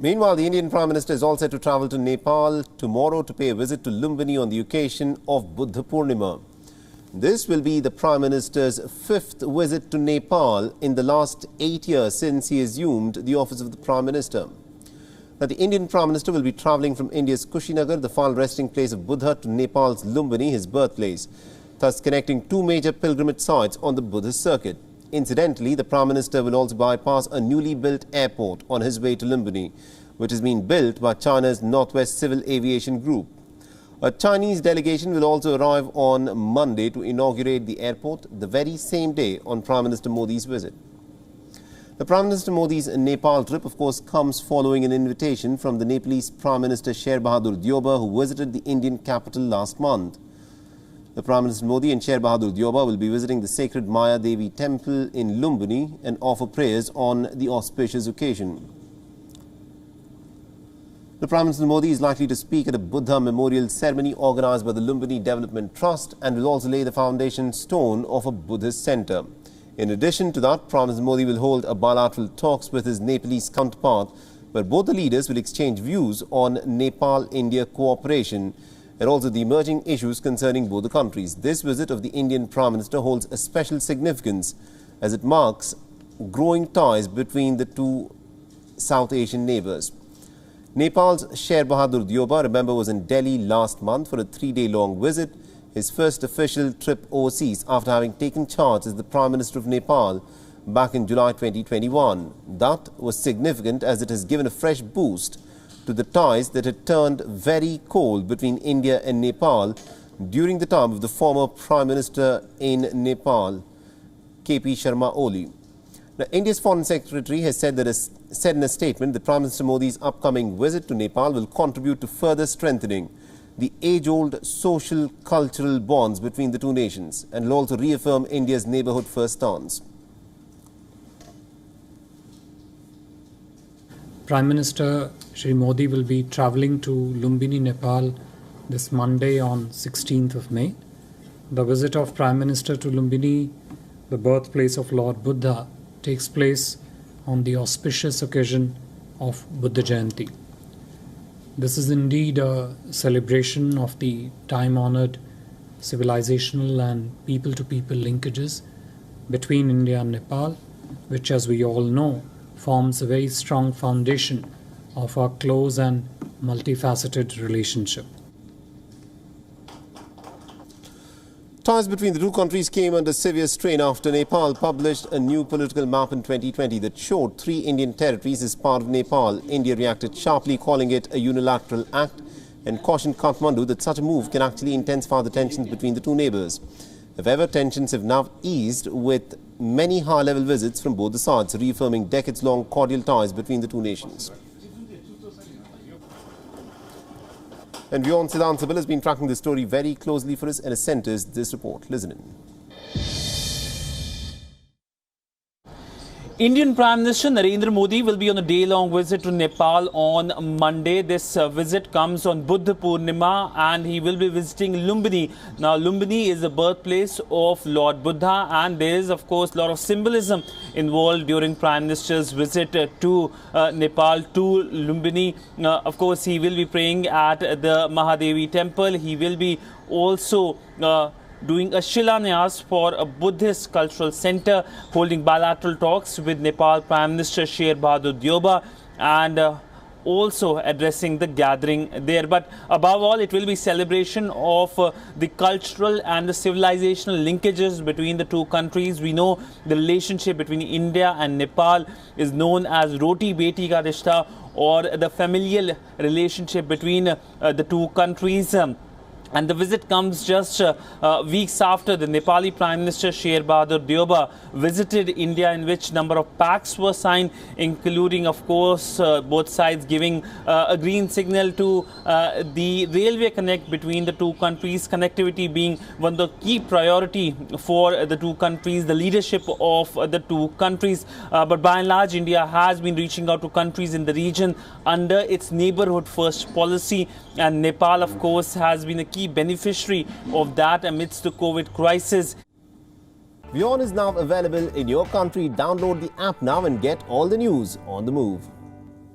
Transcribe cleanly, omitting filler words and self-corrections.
Meanwhile, the Indian Prime Minister is all set to travel to Nepal tomorrow to pay a visit to Lumbini on the occasion of Buddha Purnima. This will be the Prime Minister's fifth visit to Nepal in the last 8 years since he assumed the office of the Prime Minister. Now, the Indian Prime Minister will be travelling from India's Kushinagar, the final resting place of Buddha, to Nepal's Lumbini, his birthplace, thus connecting two major pilgrimage sites on the Buddhist circuit. Incidentally, the Prime Minister will also bypass a newly built airport on his way to Lumbini, which has been built by China's Northwest Civil Aviation Group. A Chinese delegation will also arrive on Monday to inaugurate the airport, the very same day on Prime Minister Modi's visit. The Prime Minister Modi's Nepal trip, of course, comes following an invitation from the Nepalese Prime Minister Sher Bahadur Deoba, who visited the Indian capital last month. The Prime Minister Modi and Sher Bahadur Deoba will be visiting the sacred Maya Devi temple in Lumbini and offer prayers on the auspicious occasion. The Prime Minister Modi is likely to speak at a Buddha memorial ceremony organised by the Lumbini Development Trust and will also lay the foundation stone of a Buddhist centre. In addition to that, Prime Minister Modi will hold a bilateral talks with his Nepalese counterpart, where both the leaders will exchange views on Nepal-India cooperation and also the emerging issues concerning both the countries. This visit of the Indian Prime Minister holds a special significance as it marks growing ties between the two South Asian neighbours. Nepal's Sher Bahadur Deoba, remember, was in Delhi last month for a 3-day-long visit, his first official trip overseas after having taken charge as the Prime Minister of Nepal back in July 2021. That was significant as it has given a fresh boost to the ties that had turned very cold between India and Nepal during the time of the former Prime Minister in Nepal, KP Sharma Oli. Now, India's Foreign Secretary has said in a statement that Prime Minister Modi's upcoming visit to Nepal will contribute to further strengthening the age-old social cultural bonds between the two nations and will also reaffirm India's neighbourhood first stance. Prime Minister Shri Modi will be travelling to Lumbini, Nepal this Monday on 16th of May. The visit of Prime Minister to Lumbini, the birthplace of Lord Buddha, takes place on the auspicious occasion of Buddha Jayanti. This is indeed a celebration of the time-honoured civilizational and people-to-people linkages between India and Nepal, which, as we all know, forms a very strong foundation of our close and multifaceted relationship. Ties between the two countries came under severe strain after Nepal published a new political map in 2020 that showed 3 Indian territories as part of Nepal. India reacted sharply, calling it a unilateral act, and cautioned Kathmandu that such a move can actually intensify the tensions between the two neighbours. However, tensions have now eased with many high-level visits from both the sides, reaffirming decades-long cordial ties between the two nations. And WION Siddhant has been tracking this story very closely for us and has sent us this report. Listen in. Indian Prime Minister Narendra Modi will be on a day-long visit to Nepal on Monday. This visit comes on Buddha Purnima and he will be visiting Lumbini. Now, Lumbini is the birthplace of Lord Buddha and there is, of course, a lot of symbolism involved during Prime Minister's visit to Nepal, to Lumbini. Of course, he will be praying at the Mahadevi temple. He will be also doing a Shilanyas for a Buddhist cultural center, holding bilateral talks with Nepal Prime Minister Sher Bahadur Deoba and also addressing the gathering there. But above all, it will be celebration of the cultural and the civilizational linkages between the two countries. We know the relationship between India and Nepal is known as Roti Beti Ka Rishta, or the familial relationship between the two countries. And the visit comes just weeks after the Nepali Prime Minister Sher Bahadur Deoba visited India, in which number of pacts were signed, including, of course, both sides giving a green signal to the railway connect between the two countries, connectivity being one of the key priority for the two countries, the leadership of the two countries. But by and large, India has been reaching out to countries in the region under its neighbourhood first policy, and Nepal, of course, has been a key beneficiary of that amidst the COVID crisis. WION is now available in your country. Download the app now and get all the news on the move.